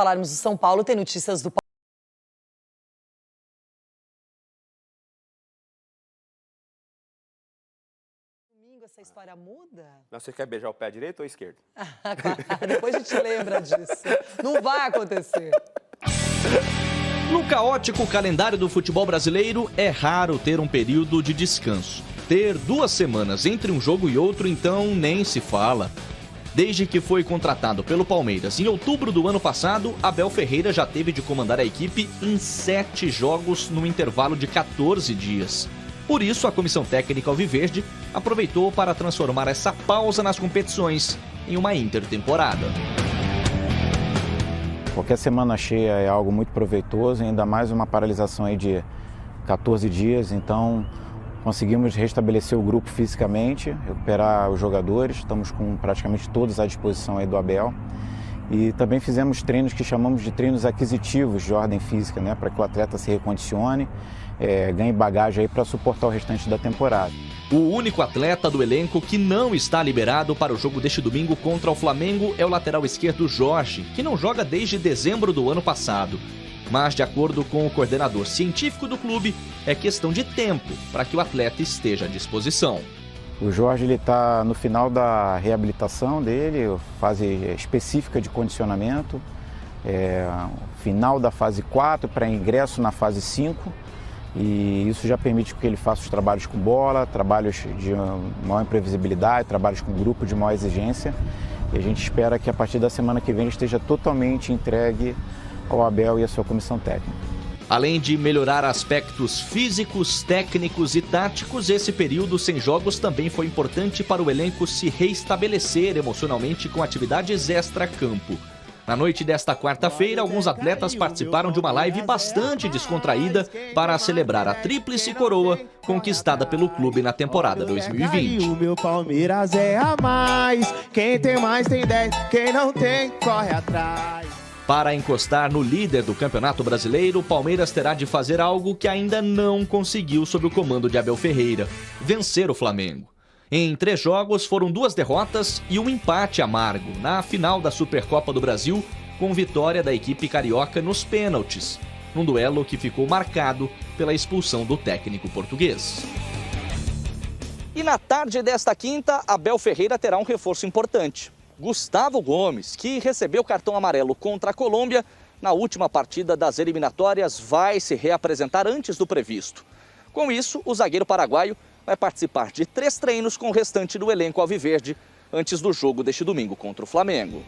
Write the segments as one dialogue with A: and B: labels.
A: Falarmos do São Paulo, tem notícias do domingo. Essa história muda?
B: Não, você quer beijar o pé direito ou esquerdo?
A: Claro, depois a gente lembra disso. Não vai acontecer.
C: No caótico calendário do futebol brasileiro, é raro ter um período de descanso. Ter 2 semanas entre um jogo e outro, então, nem se fala. Desde que foi contratado pelo Palmeiras em outubro do ano passado, Abel Ferreira já teve de comandar a equipe em 7 jogos no intervalo de 14 dias. Por isso, a comissão técnica alviverde aproveitou para transformar essa pausa nas competições em uma intertemporada.
D: Qualquer semana cheia é algo muito proveitoso, ainda mais uma paralisação aí de 14 dias, então conseguimos restabelecer o grupo fisicamente, recuperar os jogadores, estamos com praticamente todos à disposição aí do Abel. E também fizemos treinos que chamamos de treinos aquisitivos de ordem física, né, para que o atleta se recondicione, ganhe bagagem aí para suportar o restante da temporada.
C: O único atleta do elenco que não está liberado para o jogo deste domingo contra o Flamengo é o lateral esquerdo Jorge, que não joga desde dezembro do ano passado. Mas, de acordo com o coordenador científico do clube, é questão de tempo para que o atleta esteja à disposição.
D: O Jorge está no final da reabilitação dele, fase específica de condicionamento, final da fase 4 para ingresso na fase 5. E isso já permite que ele faça os trabalhos com bola, trabalhos de maior imprevisibilidade, trabalhos com grupo de maior exigência. E a gente espera que a partir da semana que vem ele esteja totalmente entregue ao Abel e à sua comissão técnica.
C: Além de melhorar aspectos físicos, técnicos e táticos, esse período sem jogos também foi importante para o elenco se reestabelecer emocionalmente com atividades extra-campo. Na noite desta quarta-feira, alguns atletas participaram de uma live bastante descontraída para celebrar a tríplice coroa conquistada pelo clube na temporada 2020.
E: O meu Palmeiras é a mais, quem tem mais tem 10, quem não tem corre atrás.
C: Para encostar no líder do Campeonato Brasileiro, o Palmeiras terá de fazer algo que ainda não conseguiu sob o comando de Abel Ferreira: vencer o Flamengo. Em 3 jogos foram 2 derrotas e um empate amargo na final da Supercopa do Brasil, com vitória da equipe carioca nos pênaltis, num duelo que ficou marcado pela expulsão do técnico português. E na tarde desta quinta, Abel Ferreira terá um reforço importante: Gustavo Gomes, que recebeu cartão amarelo contra a Colômbia na última partida das eliminatórias, vai se reapresentar antes do previsto. Com isso, o zagueiro paraguaio vai participar de 3 treinos com o restante do elenco alviverde antes do jogo deste domingo contra o Flamengo.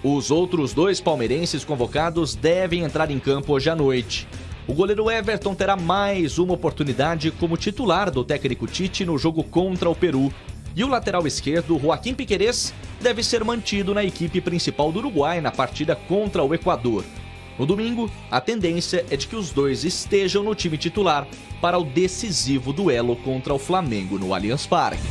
C: Os outros 2 palmeirenses convocados devem entrar em campo hoje à noite. O goleiro Everton terá mais uma oportunidade como titular do técnico Tite no jogo contra o Peru. E o lateral esquerdo, Joaquim Piquerez, deve ser mantido na equipe principal do Uruguai na partida contra o Equador. No domingo, a tendência é de que os 2 estejam no time titular para o decisivo duelo contra o Flamengo no Allianz Parque.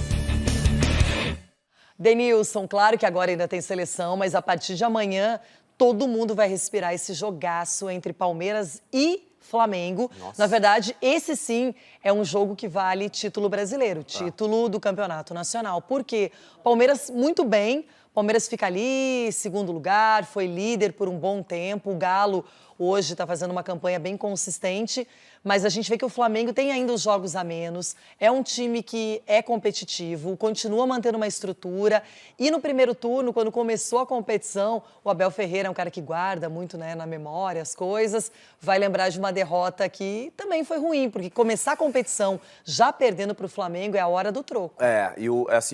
A: Denilson, claro que agora ainda tem seleção, mas a partir de amanhã todo mundo vai respirar esse jogaço entre Palmeiras e Flamengo.
B: Nossa.
A: Na verdade, esse sim é um jogo que vale título brasileiro, título do Campeonato Nacional. Por quê? Palmeiras muito bem. Palmeiras fica ali, segundo lugar, foi líder por um bom tempo. O Galo hoje está fazendo uma campanha bem consistente, mas a gente vê que o Flamengo tem ainda os jogos a menos. É um time que é competitivo, continua mantendo uma estrutura. E no primeiro turno, quando começou a competição, o Abel Ferreira é um cara que guarda muito, né, na memória as coisas. Vai lembrar de uma derrota que também foi ruim, porque começar a competição já perdendo para o Flamengo é a hora do troco.
B: E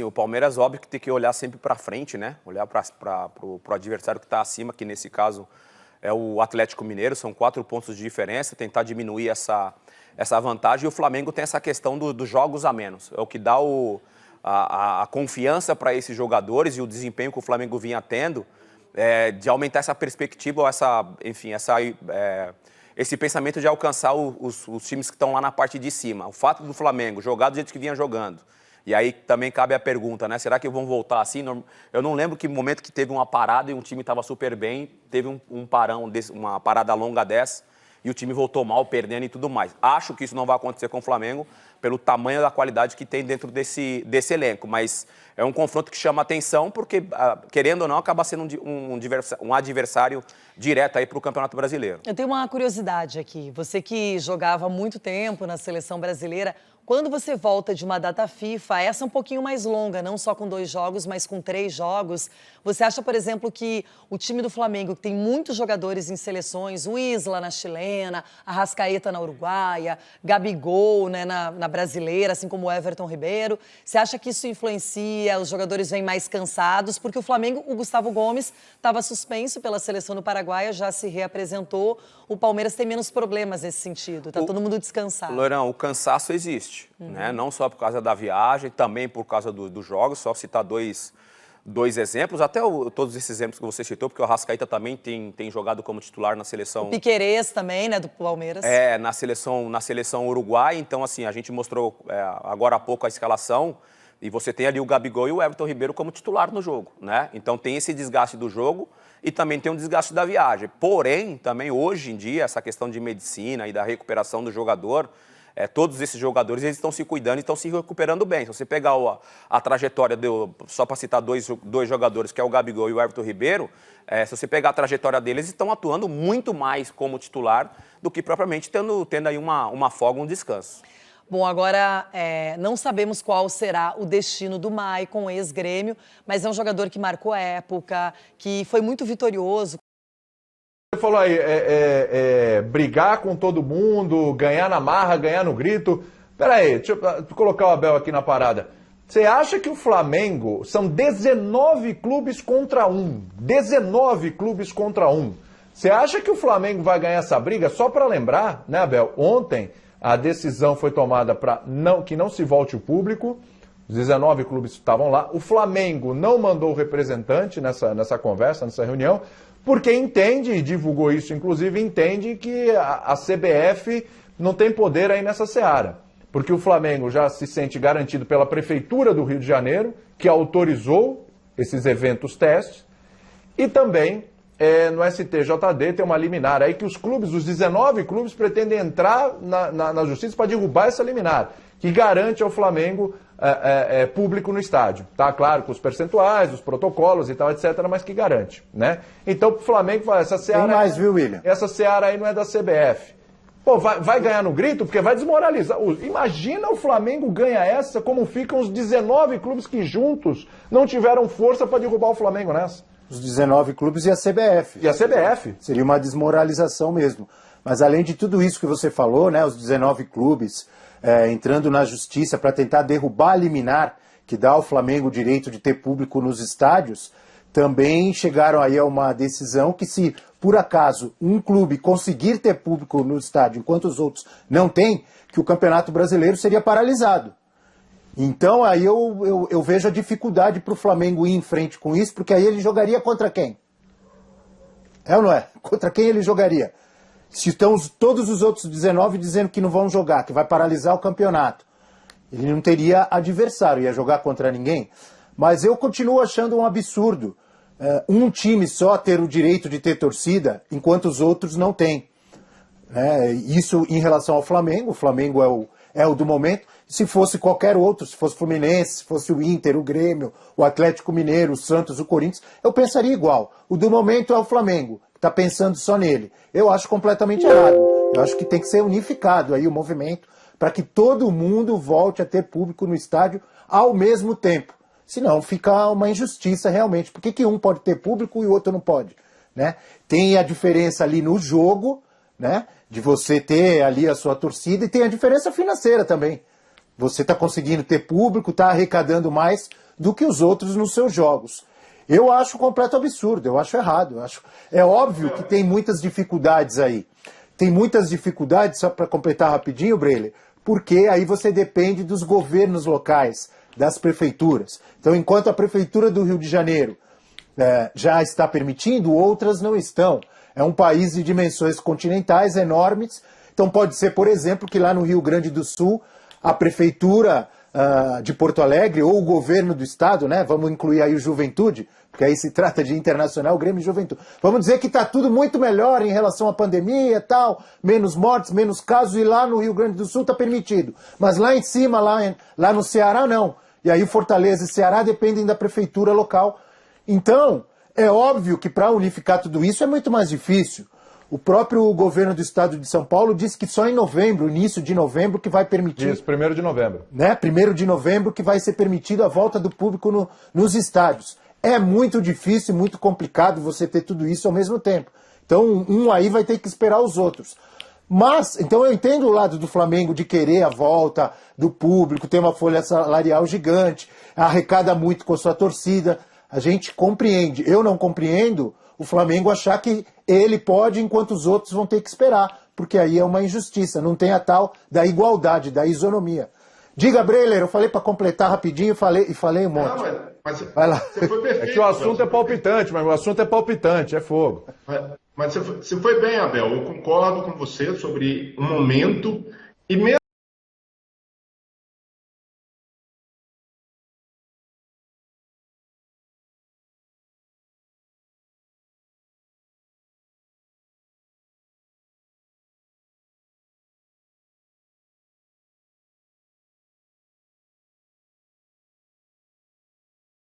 B: o Palmeiras, óbvio que tem que olhar sempre para frente, né? Olhar para o adversário que está acima, que nesse caso é o Atlético Mineiro, são 4 pontos de diferença, tentar diminuir essa vantagem. E o Flamengo tem essa questão dos jogos a menos, é o que dá a confiança para esses jogadores e o desempenho que o Flamengo vinha tendo, de aumentar essa perspectiva, esse pensamento de alcançar os times que estão lá na parte de cima. O fato do Flamengo jogar do jeito que vinha jogando. E aí também cabe a pergunta, né? Será que vão voltar assim? Eu não lembro que momento que teve uma parada e um time estava super bem, teve um parão, uma parada longa dessa, e o time voltou mal, perdendo e tudo mais. Acho que isso não vai acontecer com o Flamengo, pelo tamanho da qualidade que tem dentro desse elenco. Mas é um confronto que chama atenção porque, querendo ou não, acaba sendo um adversário direto aí para o Campeonato Brasileiro.
A: Eu tenho uma curiosidade aqui. Você que jogava há muito tempo na seleção brasileira, quando você volta de uma data FIFA, essa é um pouquinho mais longa, não só com 2 jogos, mas com 3 jogos, você acha, por exemplo, que o time do Flamengo, que tem muitos jogadores em seleções, o Isla na chilena, Arrascaeta na uruguaia, Gabigol, né, na brasileira, assim como o Everton Ribeiro, você acha que isso influencia, os jogadores vêm mais cansados? Porque o Flamengo, o Gustavo Gomes, estava suspenso pela seleção do Paraguai, já se reapresentou, o Palmeiras tem menos problemas nesse sentido, está todo mundo descansado.
B: Lourão, o cansaço existe, né? Não só por causa da viagem, também por causa dos jogos, só citar dois exemplos, até todos esses exemplos que você citou, porque o Arrascaeta também tem jogado como titular na seleção...
A: O Piquerez também, né, do Palmeiras.
B: Na seleção uruguaia, então assim, a gente mostrou agora há pouco a escalação, e você tem ali o Gabigol e o Everton Ribeiro como titular no jogo, né? Então tem esse desgaste do jogo e também tem um desgaste da viagem. Porém, também hoje em dia, essa questão de medicina e da recuperação do jogador, todos esses jogadores eles estão se cuidando e estão se recuperando bem. Se você pegar a trajetória, só para citar dois jogadores, que é o Gabigol e o Everton Ribeiro, se você pegar a trajetória deles, estão atuando muito mais como titular do que propriamente tendo aí uma folga, um descanso.
A: Bom, agora não sabemos qual será o destino do Maicon, ex-Grêmio, mas é um jogador que marcou a época, que foi muito vitorioso.
F: Você falou aí, brigar com todo mundo, ganhar na marra, ganhar no grito. Peraí, deixa eu colocar o Abel aqui na parada. Você acha que o Flamengo, são 19 clubes contra 1, 19 clubes contra 1. Você acha que o Flamengo vai ganhar essa briga? Só para lembrar, né, Abel, ontem a decisão foi tomada para que não se volte o público, os 19 clubes estavam lá, o Flamengo não mandou o representante nessa conversa, nessa reunião, porque entende, e divulgou isso inclusive, entende que a CBF não tem poder aí nessa seara. Porque o Flamengo já se sente garantido pela Prefeitura do Rio de Janeiro, que autorizou esses eventos testes, e também no STJD tem uma liminar aí que os clubes, os 19 clubes, pretendem entrar na justiça para derrubar essa liminar, que garante ao Flamengo público no estádio. Tá claro, com os percentuais, os protocolos e tal, etc., mas que garante, né? Então, o Flamengo fala, essa seara...
G: Tem mais, viu, William?
F: Essa seara aí não é da CBF. Pô, vai ganhar no grito? Porque vai desmoralizar. Imagina o Flamengo ganha essa, como ficam os 19 clubes que juntos não tiveram força para derrubar o Flamengo nessa.
G: Os 19 clubes e a CBF.
F: E a CBF.
G: Seria uma desmoralização mesmo. Mas além de tudo isso que você falou, né, os 19 clubes entrando na justiça para tentar derrubar a liminar que dá ao Flamengo o direito de ter público nos estádios, também chegaram aí a uma decisão que, se por acaso um clube conseguir ter público no estádio enquanto os outros não têm, que o Campeonato Brasileiro seria paralisado. Então aí eu vejo a dificuldade para o Flamengo ir em frente com isso, porque aí ele jogaria contra quem? É ou não é? Contra quem ele jogaria? Se estão todos os outros 19 dizendo que não vão jogar, que vai paralisar o campeonato, ele não teria adversário, ia jogar contra ninguém. Mas eu continuo achando um absurdo um time só ter o direito de ter torcida, enquanto os outros não têm. Isso em relação ao Flamengo, o Flamengo é o do momento. Se fosse qualquer outro, se fosse o Fluminense, se fosse o Inter, o Grêmio, o Atlético Mineiro, o Santos, o Corinthians, eu pensaria igual. O do momento é o Flamengo, que está pensando só nele. Eu acho completamente errado. Eu acho que tem que ser unificado aí o movimento para que todo mundo volte a ter público no estádio ao mesmo tempo. Senão fica uma injustiça realmente. Por que um pode ter público e o outro não pode? Né? Tem a diferença ali no jogo, né, de você ter ali a sua torcida, e tem a diferença financeira também. Você está conseguindo ter público, está arrecadando mais do que os outros nos seus jogos. Eu acho completo absurdo, eu acho errado. É óbvio que tem muitas dificuldades aí. Tem muitas dificuldades, só para completar rapidinho, Breyle, porque aí você depende dos governos locais, das prefeituras. Então, enquanto a Prefeitura do Rio de Janeiro já está permitindo, outras não estão. É um país de dimensões continentais enormes. Então, pode ser, por exemplo, que lá no Rio Grande do Sul, a Prefeitura de Porto Alegre ou o governo do estado, né? Vamos incluir aí o Juventude, porque aí se trata de Internacional, Grêmio e Juventude. Vamos dizer que está tudo muito melhor em relação à pandemia e tal, menos mortes, menos casos, e lá no Rio Grande do Sul está permitido. Mas lá em cima, lá no Ceará, não. E aí Fortaleza e Ceará dependem da prefeitura local. Então, é óbvio que para unificar tudo isso é muito mais difícil. O próprio governo do estado de São Paulo disse que só em novembro, início de novembro, que vai permitir...
F: Isso, 1º de novembro.
G: Né? 1º de novembro que vai ser permitido a volta do público nos estádios. É muito difícil, muito complicado você ter tudo isso ao mesmo tempo. Então, um aí vai ter que esperar os outros. Mas, então eu entendo o lado do Flamengo de querer a volta do público, ter uma folha salarial gigante, arrecada muito com a sua torcida. A gente compreende. Eu não compreendo o Flamengo achar que ele pode, enquanto os outros vão ter que esperar, porque aí é uma injustiça, não tem a tal da igualdade, da isonomia. Diga, Breler, eu falei para completar rapidinho e falei um monte.
H: Não, mas
G: vai lá.
H: Você foi perfeito.
F: É que o assunto é palpitante, mas o assunto é palpitante, é fogo.
H: Mas você foi bem, Abel. Eu concordo com você sobre o momento e mesmo